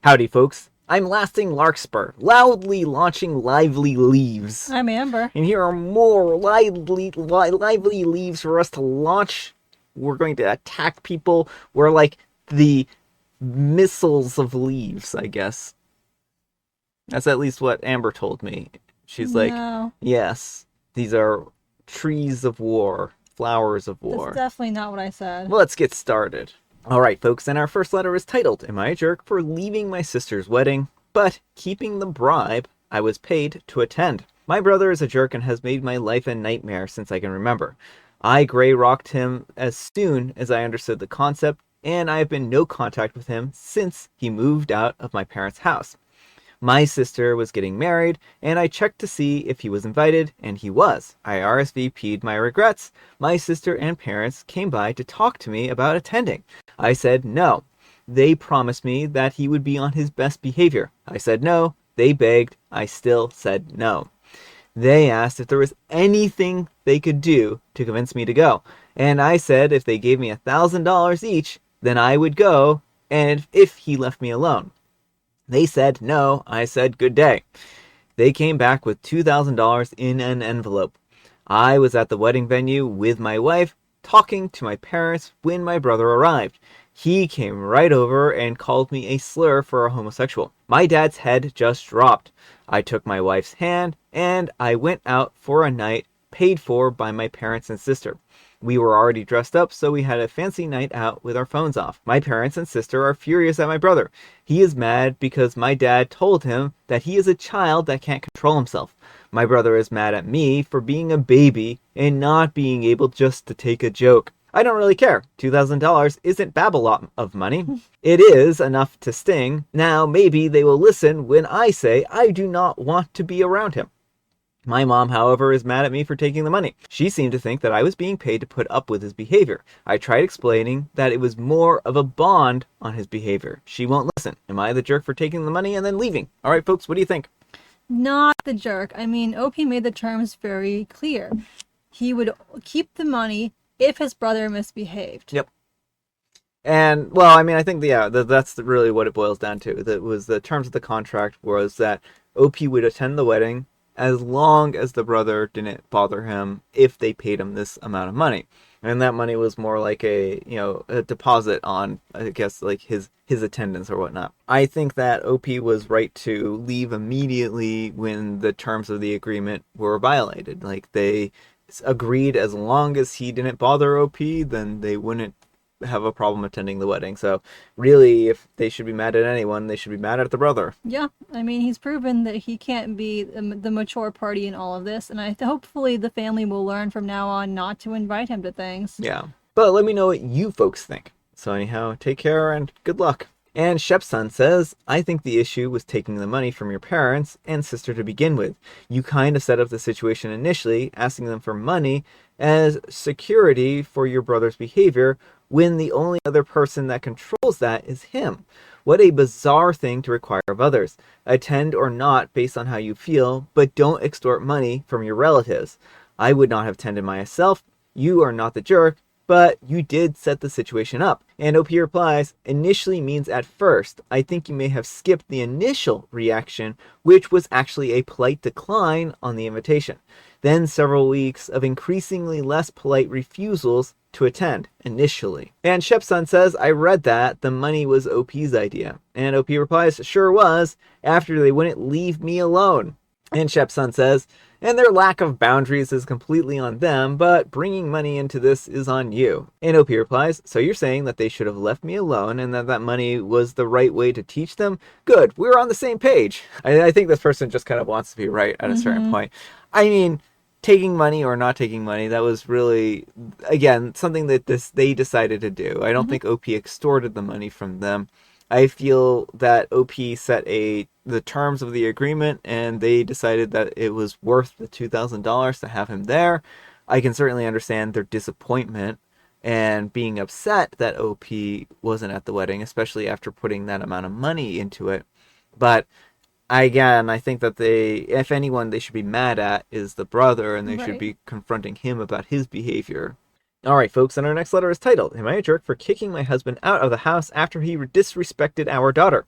Howdy, folks. I'm Lasting Larkspur, loudly launching lively leaves. I'm Amber. And here are more lively leaves for us to launch. We're going to attack people. We're like the missiles of leaves, I guess. That's at least what Amber told me. She's like, No, yes, these are trees of war, flowers of that's war. definitely not what I said. Well, let's get started. Alright, folks, and our first letter is titled, Am I a Jerk for Leaving My Sister's Wedding, but Keeping the Bribe I Was Paid to Attend? My brother is a jerk and has made my life a nightmare since I can remember. I gray rocked him as soon as I understood the concept, and I have been no contact with him since he moved out of my parents' house. My sister was getting married, and I checked to see if he was invited, and he was. I RSVP'd my regrets. My sister and parents came by to talk to me about attending. I said no. They promised me that he would be on his best behavior. I said no. They begged. I still said no. They asked if there was anything they could do to convince me to go, and I said if they gave me $1,000 each, then I would go, and if he left me alone. They said no. I said good day. They came back with $2,000 in an envelope. I was at the wedding venue with my wife, talking to my parents when my brother arrived. He came right over and called me a slur for a homosexual. My dad's head just dropped. I took my wife's hand and I went out for a night paid for by my parents and sister. We were already dressed up, so we had a fancy night out with our phones off. My parents and sister are furious at my brother. He is mad because my dad told him that he is a child that can't control himself. My brother is mad at me for being a baby and not being able just to take a joke. I don't really care. $2,000 isn't a lot of money. It is enough to sting. Now maybe they will listen when I say I do not want to be around him. My mom, however, is mad at me for taking the money. She seemed to think that I was being paid to put up with his behavior. I tried explaining that it was more of a bond on his behavior. She won't listen. Am I the jerk for taking the money and then leaving? All right, folks, what do you think? Not the jerk. I mean, OP made the terms very clear. He would keep the money if his brother misbehaved. Yep. And, well, I mean, I think, that's really what it boils down to. That was the terms of the contract was that OP would attend the wedding as long as the brother didn't bother him if they paid him this amount of money. And that money was more like a deposit on, I guess, like his attendance or whatnot. I think that OP was right to leave immediately when the terms of the agreement were violated. Like, they agreed as long as he didn't bother OP, then they wouldn't have a problem attending the wedding. So really, if they should be mad at anyone, they should be mad at the brother. Yeah, I mean, he's proven that he can't be the mature party in all of this, and hopefully the family will learn from now on not to invite him to things. Yeah, but let me know what you folks think. So anyhow, take care and good luck. And Shepson says, I think the issue was taking the money from your parents and sister to begin with. You kind of set up the situation initially, asking them for money as security for your brother's behavior, when the only other person that controls that is him. What a bizarre thing to require of others. Attend or not based on how you feel, but don't extort money from your relatives. I would not have attended myself. You are not the jerk, but you did set the situation up. And OP replies, initially means at first. I think you may have skipped the initial reaction, which was actually a polite decline on the invitation. Then several weeks of increasingly less polite refusals to attend, initially. And Shepson says, I read that the money was OP's idea. And OP replies, sure was, after they wouldn't leave me alone. And Shepson says, and their lack of boundaries is completely on them, but bringing money into this is on you. And OP replies, so you're saying that they should have left me alone and that money was the right way to teach them? Good, we're on the same page. I think this person just kind of wants to be right at a certain point. I mean, taking money or not taking money, that was really, again, something that they decided to do. I don't think OP extorted the money from them. I feel that OP set the terms of the agreement, and they decided that it was worth the $2,000 to have him there. I can certainly understand their disappointment and being upset that OP wasn't at the wedding, especially after putting that amount of money into it. But again, I think that if anyone they should be mad at is the brother, and they should be confronting him about his behavior. All right, folks, and our next letter is titled, Am I a Jerk for Kicking My Husband Out of the House After He Disrespected Our Daughter?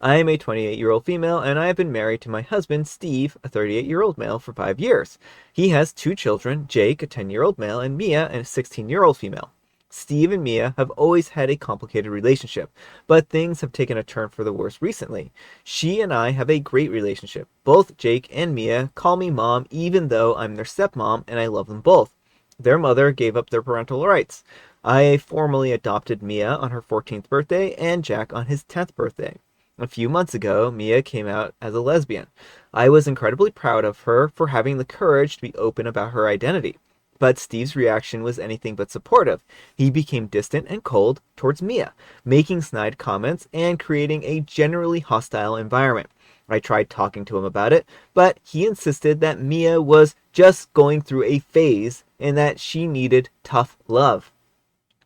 I am a 28-year-old female, and I have been married to my husband, Steve, a 38-year-old male, for 5 years. He has 2 children, Jake, a 10-year-old male, and Mia, a 16-year-old female. Steve and Mia have always had a complicated relationship, but things have taken a turn for the worse recently. She and I have a great relationship. Both Jake and Mia call me mom, even though I'm their stepmom, and I love them both. Their mother gave up their parental rights. I formally adopted Mia on her 14th birthday and Jack on his 10th birthday. A few months ago, Mia came out as a lesbian. I was incredibly proud of her for having the courage to be open about her identity. But Steve's reaction was anything but supportive. He became distant and cold towards Mia, making snide comments and creating a generally hostile environment. I tried talking to him about it, but he insisted that Mia was just going through a phase and that she needed tough love.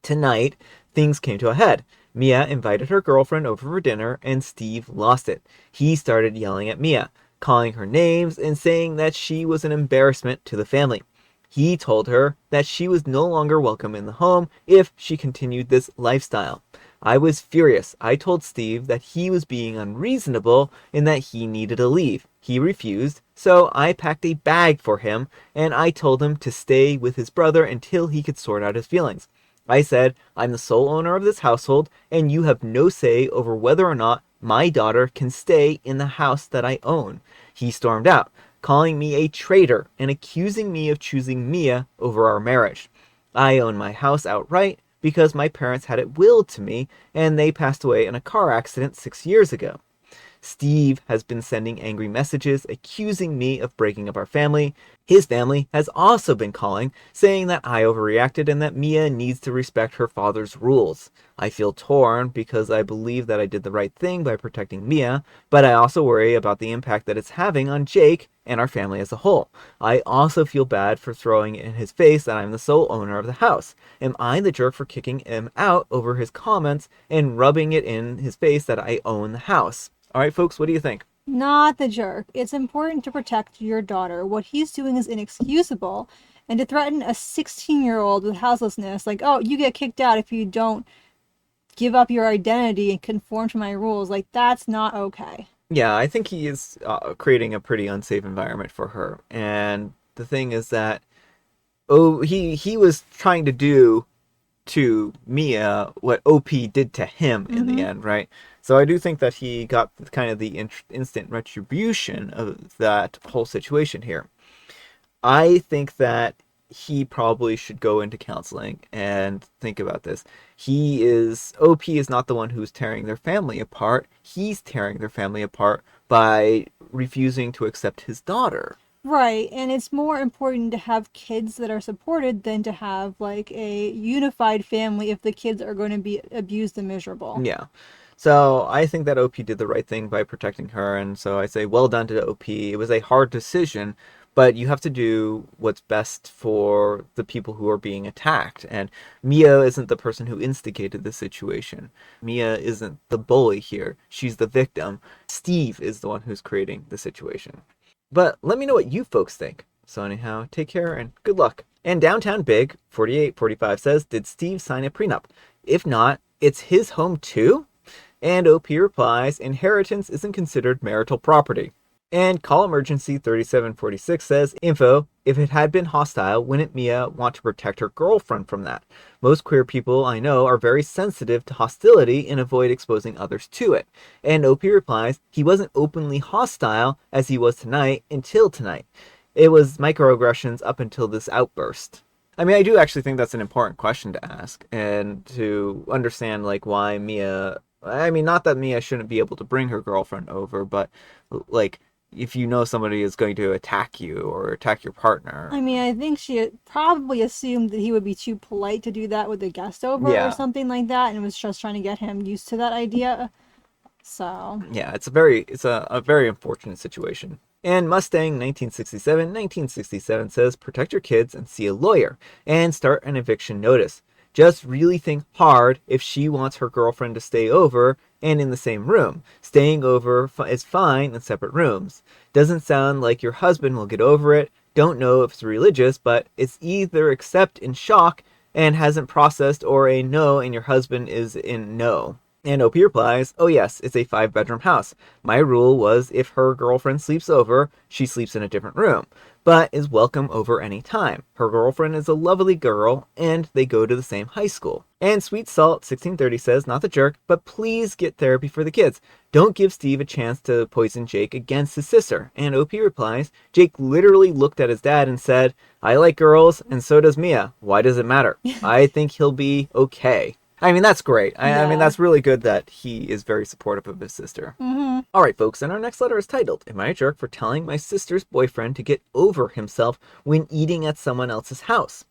Tonight, things came to a head. Mia invited her girlfriend over for dinner, and Steve lost it. He started yelling at Mia, calling her names and saying that she was an embarrassment to the family. He told her that she was no longer welcome in the home if she continued this lifestyle. I was furious. I told Steve that he was being unreasonable and that he needed to leave. He refused, so I packed a bag for him and I told him to stay with his brother until he could sort out his feelings. I said, I'm the sole owner of this household and you have no say over whether or not my daughter can stay in the house that I own. He stormed out, calling me a traitor and accusing me of choosing Mia over our marriage. I own my house outright because my parents had it willed to me and they passed away in a car accident 6 years ago. Steve has been sending angry messages accusing me of breaking up our family. His family has also been calling, saying that I overreacted and that Mia needs to respect her father's rules. I feel torn because I believe that I did the right thing by protecting Mia, but I also worry about the impact that it's having on Jake and our family as a whole. I also feel bad for throwing it in his face that I'm the sole owner of the house. Am I the jerk for kicking him out over his comments and rubbing it in his face that I own the house? All right, folks, what do you think? Not the jerk. It's important to protect your daughter. What he's doing is inexcusable. And to threaten a 16-year-old with houselessness, like, oh, you get kicked out if you don't give up your identity and conform to my rules, like, that's not okay. Yeah, I think he is creating a pretty unsafe environment for her. And the thing is that, he was trying to do to Mia what OP did to him in the end, right? So I do think that he got kind of the instant retribution of that whole situation here. I think that he probably should go into counseling and think about this. OP is not the one who's tearing their family apart. He's tearing their family apart by refusing to accept his daughter. Right, and it's more important to have kids that are supported than to have like a unified family if the kids are going to be abused and miserable. Yeah. So I think that OP did the right thing by protecting her, and so I say well done to OP. It was a hard decision, but you have to do what's best for the people who are being attacked. And Mia isn't the person who instigated the situation. Mia isn't the bully here. She's the victim. Steve is the one who's creating the situation. But let me know what you folks think. So anyhow, take care and good luck. And Downtown Big 4845 says, did Steve sign a prenup? If not, it's his home too? And OP replies, inheritance isn't considered marital property. And Call Emergency 3746 says, info, if it had been hostile, wouldn't Mia want to protect her girlfriend from that? Most queer people I know are very sensitive to hostility and avoid exposing others to it. And OP replies, he wasn't openly hostile as he was tonight until tonight. It was microaggressions up until this outburst. I mean, I do actually think that's an important question to ask and to understand like why Mia, I mean, not that Mia shouldn't be able to bring her girlfriend over, but like, if you know somebody is going to attack you or attack your partner. I mean, I think she probably assumed that he would be too polite to do that with a guest over or something like that, and was just trying to get him used to that idea. So yeah, it's a very unfortunate situation. And Mustang 1967 says, protect your kids and see a lawyer and start an eviction notice. Just really think hard if she wants her girlfriend to stay over and in the same room. Staying over is fine in separate rooms. Doesn't sound like your husband will get over it. Don't know if it's religious, but it's either accept in shock and hasn't processed or a no and your husband is in no. And OP replies, oh yes, it's a 5-bedroom house. My rule was if her girlfriend sleeps over, she sleeps in a different room, but is welcome over any time. Her girlfriend is a lovely girl, and they go to the same high school. And Sweet Salt 1630 says, not the jerk, but please get therapy for the kids. Don't give Steve a chance to poison Jake against his sister. And OP replies, Jake literally looked at his dad and said, I like girls, and so does Mia. Why does it matter? I think he'll be okay. I mean, that's great. I mean, that's really good that he is very supportive of his sister. Mm-hmm. All right, folks, and our next letter is titled, Am I a Jerk for Telling My Sister's Boyfriend to Get Over Himself When Eating at Someone Else's House?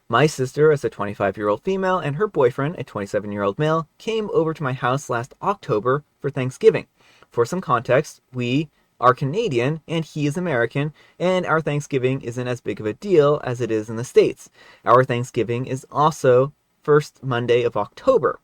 My sister is a 25-year-old female, and her boyfriend, a 27-year-old male, came over to my house last October for Thanksgiving. For some context, we are Canadian, and he is American, and our Thanksgiving isn't as big of a deal as it is in the States. Our Thanksgiving is also first Monday of October.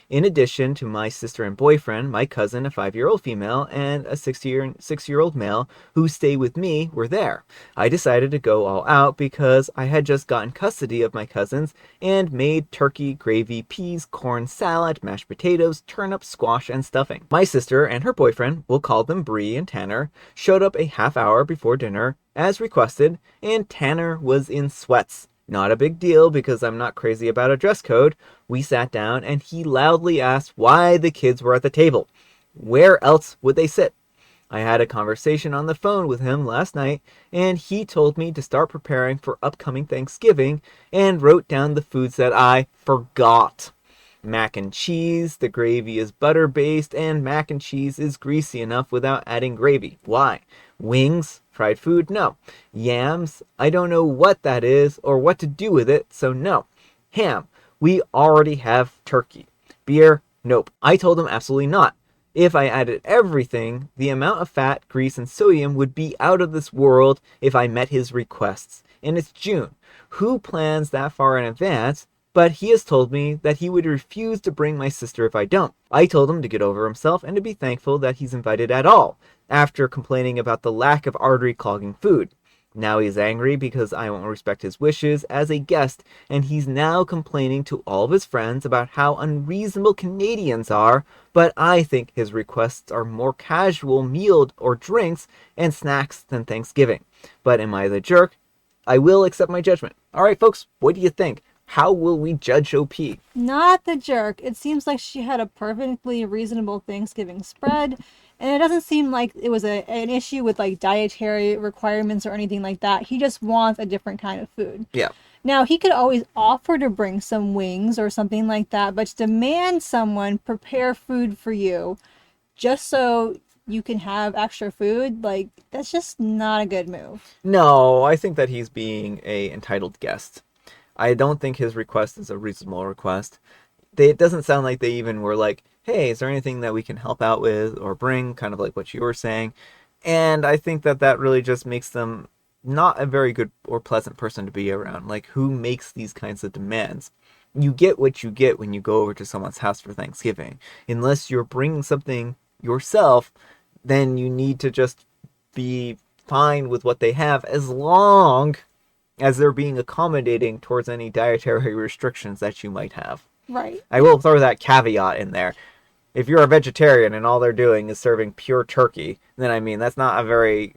In addition to my sister and boyfriend, my cousin, a 5-year-old female, and a 6-year-old male who stay with me were there. I decided to go all out because I had just gotten custody of my cousins and made turkey, gravy, peas, corn, salad, mashed potatoes, turnip, squash, and stuffing. My sister and her boyfriend, we'll call them Bree and Tanner, showed up a half hour before dinner, as requested, and Tanner was in sweats. Not a big deal because I'm not crazy about a dress code. We sat down and he loudly asked why the kids were at the table. Where else would they sit? I had a conversation on the phone with him last night and he told me to start preparing for upcoming Thanksgiving and wrote down the foods that I forgot. Mac and cheese, the gravy is butter based, and mac and cheese is greasy enough without adding gravy. Why? Wings? Fried food? No. Yams? I don't know what that is or what to do with it, so no. Ham? We already have turkey. Beer? Nope. I told him absolutely not. If I added everything, the amount of fat, grease, and sodium would be out of this world if I met his requests. And it's June. Who plans that far in advance? But he has told me that he would refuse to bring my sister if I don't. I told him to get over himself and to be thankful that he's invited at all, after complaining about the lack of artery-clogging food. Now he's angry because I won't respect his wishes as a guest, and he's now complaining to all of his friends about how unreasonable Canadians are, but I think his requests are more casual meal or drinks and snacks than Thanksgiving. But am I the jerk? I will accept my judgment. Alright folks, what do you think? How will we judge OP? Not the jerk. It seems like she had a perfectly reasonable Thanksgiving spread, and it doesn't seem like it was an issue with like dietary requirements or anything like that. He just wants a different kind of food. Yeah. Now, he could always offer to bring some wings or something like that, but to demand someone prepare food for you just so you can have extra food, like, that's just not a good move. No, I think that he's being a entitled guest. I don't think his request is a reasonable request. It doesn't sound like they even were like, hey, is there anything that we can help out with or bring, kind of like what you were saying. And I think that that really just makes them not a very good or pleasant person to be around. Like, who makes these kinds of demands? You get what you get when you go over to someone's house for Thanksgiving. Unless you're bringing something yourself, then you need to just be fine with what they have as long as they're being accommodating towards any dietary restrictions that you might have. Right. I will throw that caveat in there. If you're a vegetarian and all they're doing is serving pure turkey, then I mean, that's not a very,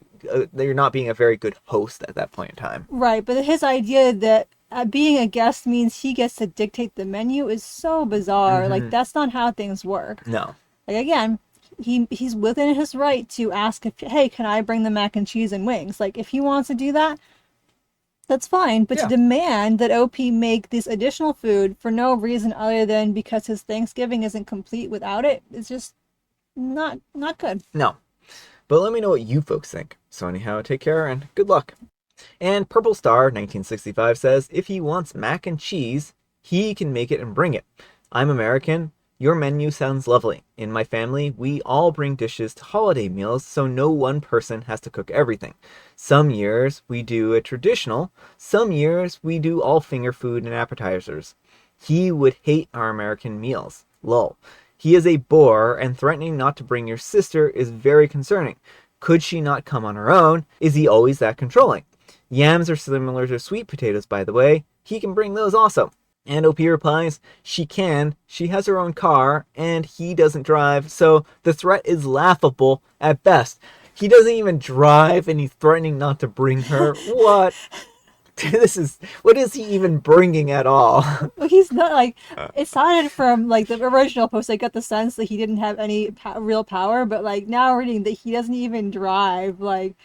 you're not being a very good host at that point in time. Right, but his idea that being a guest means he gets to dictate the menu is so bizarre. Mm-hmm. Like, that's not how things work. No. Like, again, he's within his right to ask if, hey, can I bring the mac and cheese and wings? Like, if he wants to do that, that's fine, but Yeah. to demand that OP make this additional food for no reason other than because his Thanksgiving isn't complete without it is just not good. No. But let me know what you folks think. So anyhow, take care and good luck. And Purple Star 1965 says, if he wants mac and cheese, he can make it and bring it. I'm American. Your menu sounds lovely. In my family, we all bring dishes to holiday meals, so no one person has to cook everything. Some years we do a traditional, some years we do all finger food and appetizers. He would hate our American meals. Lol. He is a bore, and threatening not to bring your sister is very concerning. Could she not come on her own? Is he always that controlling? Yams are similar to sweet potatoes, by the way. He can bring those also. And OP replies, she can, she has her own car, and he doesn't drive, so the threat is laughable at best. He doesn't even drive, and he's threatening not to bring her. What? What is he even bringing at all? Well, he's not like, it sounded from like the original post, I got the sense that he didn't have any real power, but like now reading that he doesn't even drive, like,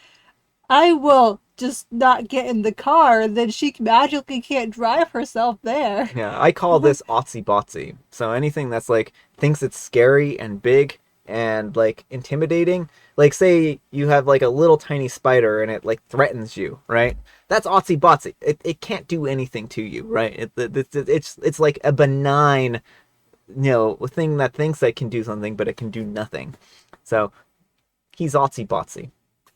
I will just not get in the car, then she magically can't drive herself there. Yeah, I call this otsy botsy. So anything that's like thinks it's scary and big and like intimidating, like say you have like a little tiny spider and it like threatens you, right? That's otsy botsy. It can't do anything to you, right? It's like a benign, thing that thinks it can do something, but it can do nothing. So he's otsy botsy.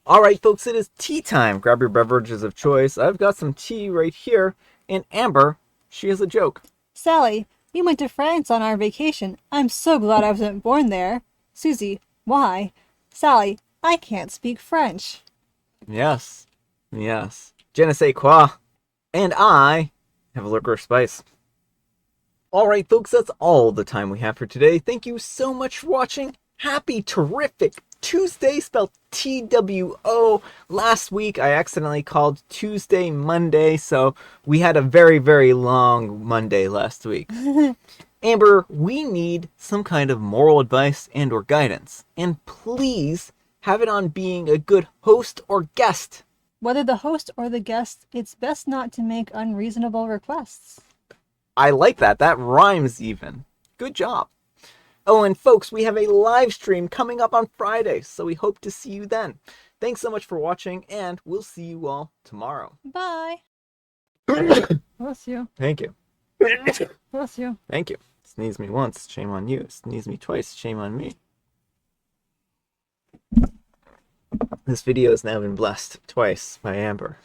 All right, folks, it is tea time. Grab your beverages of choice. I've got some tea right here. And Amber, she has a joke. Sally, we went to France on our vacation. I'm so glad I wasn't born there. Susie, why? Sally, I can't speak French. Yes. Yes. Je ne sais quoi. And I have a licorice spice. All right, folks, that's all the time we have for today. Thank you so much for watching. Happy, terrific Tuesday, spelled TWO. Last week I accidentally called Tuesday Monday, so we had a very, very long Monday last week. Amber, we need some kind of moral advice and or guidance. And please have it on being a good host or guest. Whether the host or the guest, it's best not to make unreasonable requests. I like that. That rhymes even. Good job. Oh, and folks, we have a live stream coming up on Friday, so we hope to see you then. Thanks so much for watching, and we'll see you all tomorrow. Bye. Bless you. Thank you. Bless you. Thank you. Sneeze me once, shame on you. Sneeze me twice, shame on me. This video has now been blessed twice by Amber.